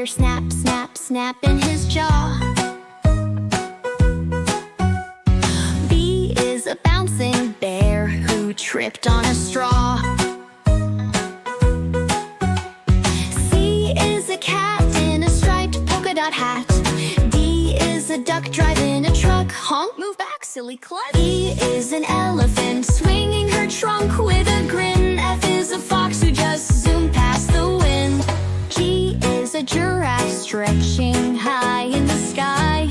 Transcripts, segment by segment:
hear snap, snap, snap in his jaw. B is a bouncing bear who tripped on a straw. C is a cat in a striped polka dot hat. D is a duck driving a truck. Honk, move back, silly klutz. E is an elephant swinging her trunk with a grin. F is a fox who just zoomed past the wind. G is a giraffe stretching high in the sky.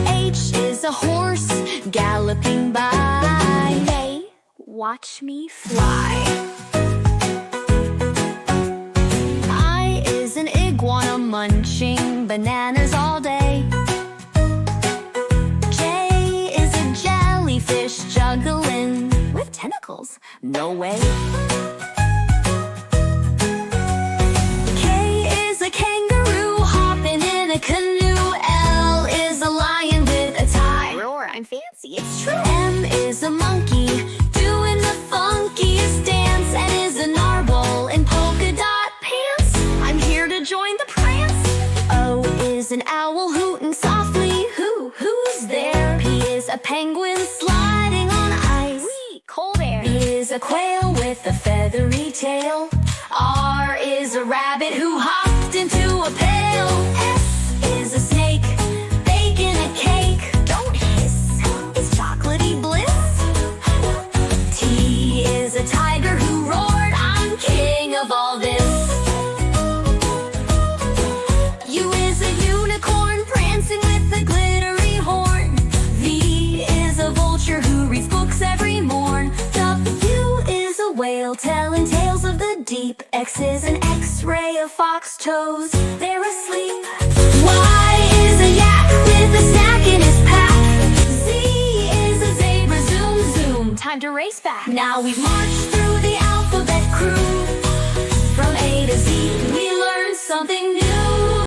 H is a horse galloping by. A, watch me fly. I is an iguana munching bananas all day. J is a jellyfish juggling with tentacles. No way. K is a kangaroo hopping in a canoe. L is a lion with a tie. Roar, I'm fancy, it's true. M is a monkey doing the funkiest dance. N is a narwhal in polka dot pants. I'm here to join the prance. O is an owl hooting softly. Who's there? P is a penguin sliding on ice. Wee, cold air. B is a quail with a feathery tail. R is a rabbit who hopped into a pail. S is a snake baking a cake. Don't hiss, it's chocolatey bliss. T is a tiger who roared, I'm king of all this. U is a unicorn prancing with a glittery horn. V is a vulture who reads books every morn. W is a whale telling tales of the deep. X is an X-ray of fox toes, they're asleep. Y is a yak with a snack in his pack. Z is a zebra, zoom, zoom, time to race back. Now we've marched through